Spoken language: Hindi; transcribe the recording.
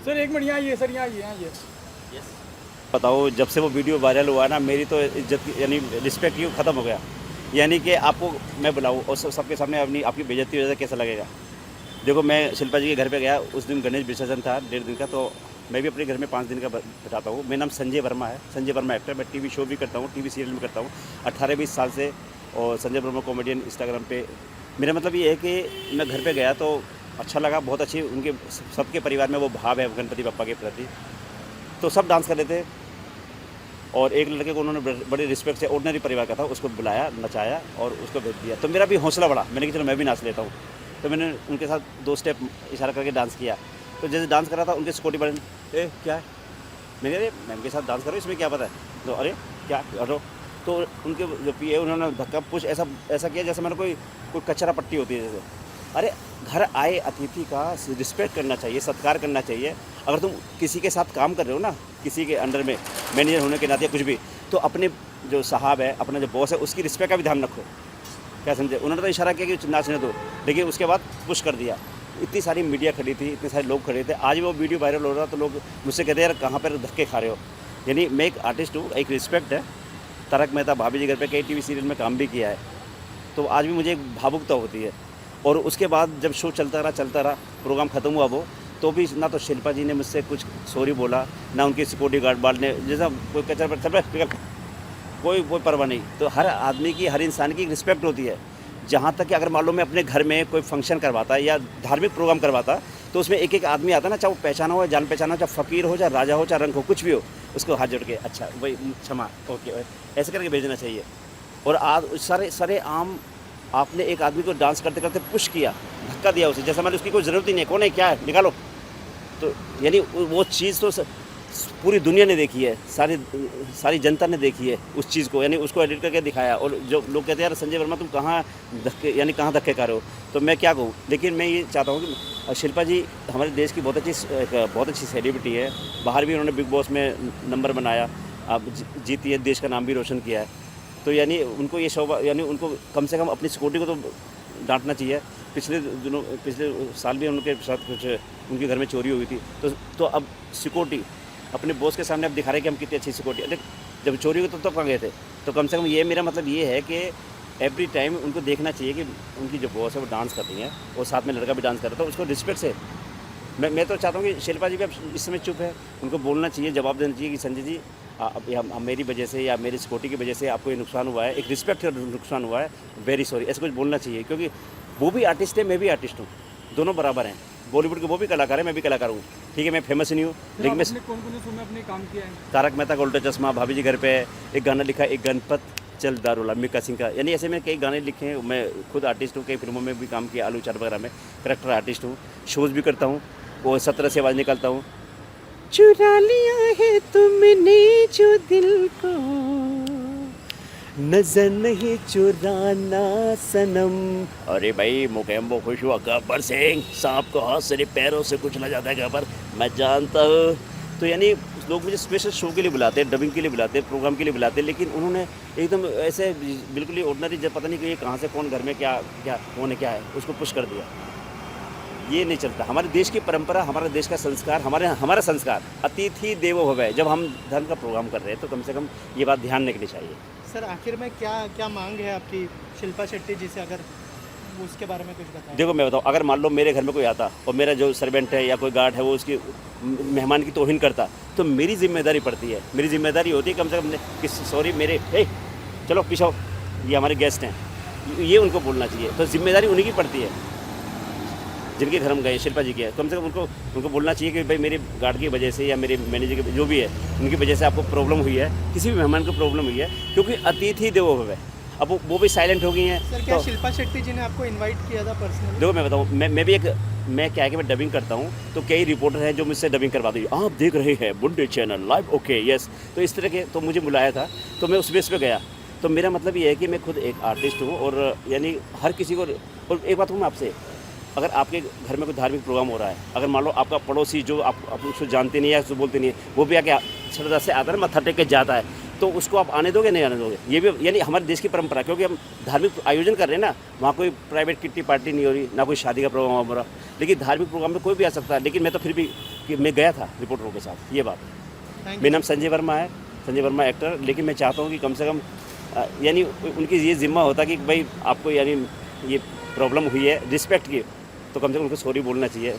सर एक मिनट यहाँ आइए सर, यहाँ आइए, यहाँ आइए। बताओ, जब से वो वीडियो वायरल हुआ ना, मेरी तो इज्जत यानी रिस्पेक्ट ही ख़त्म हो गया। यानी कि आपको मैं बुलाऊँ और सबके सामने अपनी आपकी बेइज्जती हो जाए, कैसा लगेगा? देखो, मैं शिल्पा जी के घर पे गया, उस दिन गणेश विसर्जन था 1.5 दिन का, तो मैं भी अपने घर में 5 दिन का बिताता हूँ। मेरा नाम संजय वर्मा है, संजय वर्मा एक्टर। मैं टीवी शो भी करता हूँ, टीवी सीरियल भी करता हूँ 18-20 साल से। और संजय वर्मा कॉमेडियन इंस्टाग्राम पे। मेरा मतलब ये है कि मैं घर पे गया तो अच्छा लगा, बहुत अच्छी उनके सबके परिवार में वो भाव है गणपति बप्पा के प्रति। तो सब डांस कर रहे थे और एक लड़के को उन्होंने बड़ी रिस्पेक्ट से, ऑर्डिनरी परिवार का था, उसको बुलाया, नचाया और उसको भेज दिया। तो मेरा भी हौसला बढ़ा, मैंने कहा चलो मैं भी नाच लेता हूँ। तो मैंने उनके साथ 2 स्टेप इशारा करके डांस किया। तो जैसे डांस कर रहा था, उनके सिक्योरिटी वाले ए क्या है, मैंने अरे मैम के साथ डांस करो, इसमें क्या पता है? तो अरे क्या हटो। तो उनके जो पीए उन्होंने धक्का पुश ऐसा किया जैसे मैंने कोई कचरा पट्टी होती है जैसे। अरे घर आए अतिथि का रिस्पेक्ट करना चाहिए, सत्कार करना चाहिए। अगर तुम किसी के साथ काम कर रहे हो ना, किसी के अंडर में मैनेजर होने के नाते कुछ भी, तो अपने जो साहब है, अपना जो बॉस है, उसकी रिस्पेक्ट का भी ध्यान रखो। क्या समझे? उन्होंने तो इशारा किया कि नाचने दो, लेकिन उसके बाद पुश कर दिया। इतनी सारी मीडिया खड़ी थी, इतने सारे लोग खड़े थे। आज वो वीडियो वायरल हो रहा, तो लोग मुझसे कहते हैं यार कहाँ पर धक्के खा रहे हो। यानी मैं एक आर्टिस्ट हूँ, एक रिस्पेक्ट है। तारक मेहता, भाभी जी घर पे कई टीवी सीरियल में काम भी किया है, तो आज भी मुझे एक भावुकता होती है। और उसके बाद जब शो चलता रहा, प्रोग्राम ख़त्म हुआ वो, तो भी ना तो शिल्पा जी ने मुझसे कुछ सॉरी बोला, ना उनके सिक्योरिटी गार्ड वार्ड ने, जैसा कोई कचरा पर कोई परवाह नहीं। तो हर आदमी की, हर इंसान की रिस्पेक्ट होती है। जहाँ तक कि अगर मान लो मैं अपने घर में कोई फंक्शन करवाता या धार्मिक प्रोग्राम करवाता, तो उसमें एक आदमी आता ना, चाहे वो पहचाना हो, जान पहचाना हो, चाहे फ़कीर हो, चाहे राजा हो, चाहे रंग हो, कुछ भी हो, उसको हाथ जोड़ के अच्छा भाई क्षमा, ओके, ऐसे करके भेजना चाहिए। और आज सारे आम आपने एक आदमी को डांस करते करते पुश किया, धक्का दिया उसे, जैसा मैंने उसकी कोई ज़रूरत ही नहीं है, कौन है, क्या है, निकालो। तो यानी वो चीज़ तो पूरी दुनिया ने देखी है, सारी जनता ने देखी है उस चीज़ को, यानी उसको एडिट करके दिखाया। और जो लोग कहते हैं यार संजय वर्मा तुम कहाँ धक्के खा रहे हो, तो मैं क्या कहूँ। लेकिन मैं ये चाहता हूँ कि शिल्पा जी हमारे देश की बहुत अच्छी सेलिब्रिटी है। बाहर भी उन्होंने बिग बॉस में नंबर बनाया, अब जीती है, देश का नाम भी रोशन किया है। तो यानी उनको ये शौक, यानी उनको कम से कम अपनी सिक्योरिटी को तो डांटना चाहिए। पिछले साल भी उनके साथ कुछ उनके घर में चोरी हुई थी, तो अब सिक्योरिटी अपने बॉस के सामने अब दिखा रहे हैं कि हम कितनी अच्छी सिक्योरिटी। अरे जब चोरी हुई तो कहाँ गए थे? तो कम से कम ये मेरा मतलब ये है कि एवरी टाइम उनको देखना चाहिए कि उनकी जो बॉस है वो डांस कर रही है और साथ में लड़का भी डांस कर रहा है, तो उसको रिस्पेक्ट से मैं तो चाहता हूँ कि शिल्पा जी भी अब इस समय चुप है, उनको बोलना चाहिए, जवाब देना चाहिए कि संजय जी अब मेरी वजह से या मेरी सिक्योरिटी की वजह से आपको ये नुकसान हुआ है, एक रिस्पेक्ट का नुकसान हुआ है, वेरी सॉरी, ऐसा कुछ बोलना चाहिए। क्योंकि वो भी आर्टिस्ट है, मैं भी आर्टिस्ट हूँ, दोनों बराबर हैं। बॉलीवुड के वो भी कलाकार है, मैं भी कलाकार हूँ, ठीक है। मैं फेमस नहीं हूँ, लेकिन मैं कौन-कौन से अपने काम किया है? तारक मेहता का उल्टा चश्मा, भाभी जी घर पे, एक गाना लिखा एक गणपत चल दारूला, मिक्का सिंह का। यानी ऐसे में कई गाने लिखे हैं। मैं खुद आर्टिस्ट हूँ, कई फिल्मों में भी काम किया, आलू चाट वगैरह में करेक्टर आर्टिस्ट हूँ, शोज़ भी करता हूँ और 17 से आवाज़ निकालता हूँ। चुरा लिया है तुमने जो दिल को, नजर नहीं चुराना सनम। अरे भाई मुकेम्बो खुश हुआ, गब्बर सिंह सांप को हाथ से पैरों से कुचला जाता है गब्बर, मैं जानता हूँ। तो यानी लोग मुझे स्पेशल शो के लिए बुलाते हैं, डबिंग के लिए बुलाते हैं, प्रोग्राम के लिए बुलाते हैं, लेकिन उन्होंने एकदम ऐसे बिल्कुल ही ऑर्डिनरी, जब पता नहीं कि ये कहाँ से कौन घर में क्या कौन है क्या है, उसको पुश कर दिया। ये नहीं चलता। हमारे देश की परंपरा, हमारे देश का संस्कार, हमारा संस्कार अतिथि देवो भव है। जब हम धर्म का प्रोग्राम कर रहे हैं तो कम से कम ये बात ध्यान रखनी चाहिए। सर आखिर में क्या मांग है आपकी शिल्पा शेट्टी जी से, अगर उसके बारे में कुछ बताएं? देखो मैं बताऊँ, अगर मान लो मेरे घर में कोई आता और मेरा जो सर्वेंट है या कोई गार्ड है वो उसकी मेहमान की तौहीन करता, तो मेरी जिम्मेदारी पड़ती है, मेरी जिम्मेदारी होती है कम से कम कि सॉरी मेरे चलो पीछे आओ, ये हमारे गेस्ट हैं, ये उनको बोलना चाहिए। तो जिम्मेदारी उन्हीं की पड़ती है जिनके घर हम गए, शिल्पा जी की है। कम से कम उनको बोलना चाहिए कि भाई मेरे गार्ड की वजह से या मेरे मैनेजर की जो भी है उनकी वजह से आपको प्रॉब्लम हुई है, किसी भी मेहमान को प्रॉब्लम हुई है, क्योंकि अतिथि देवो भव है। अब वो भी साइलेंट हो गई हैं। सर क्या शिल्पा शेट्टी जी ने आपको इनवाइट किया था पर्सनली? देखो मैं बताऊँ, मैं भी मैं क्या है कि मैं डबिंग करता हूँ, तो कई रिपोर्टर हैं जो मुझसे डबिंग करवाते हैं, आप देख रहे हैं बुड्ढे चैनल लाइव, ओके यस। तो इस तरह के तो मुझे बुलाया था, तो मैं उस बेस पे गया। तो मेरा मतलब ये है कि मैं खुद एक आर्टिस्ट हूँ और यानी हर किसी को। और एक बात हूँ मैं आपसे, अगर आपके घर में कोई धार्मिक प्रोग्राम हो रहा है, अगर मान लो आपका पड़ोसी जो आप उसको जानते नहीं है, उसको बोलते नहीं है, वो भी आके श्रद्धा से आता है, मत्था टेक के जाता है, तो उसको आप आने दोगे नहीं आने दोगे? ये भी यानी हमारे देश की परंपरा, क्योंकि हम धार्मिक आयोजन कर रहे हैं ना, वहाँ कोई प्राइवेट किट्टी पार्टी नहीं हो रही, ना कोई शादी का प्रोग्राम हो रहा, लेकिन धार्मिक प्रोग्राम में कोई भी आ सकता है। लेकिन मैं तो फिर भी कि मैं गया था रिपोर्टरों के साथ, ये बात है। थैंक मेरा नाम संजय वर्मा है, संजय वर्मा एक्टर। लेकिन मैं चाहता हूँ कि कम से कम यानी उनकी ये जिम्मा होता कि भाई आपको यानी ये प्रॉब्लम हुई है रिस्पेक्ट की, तो कम से कम उनको सॉरी बोलना चाहिए।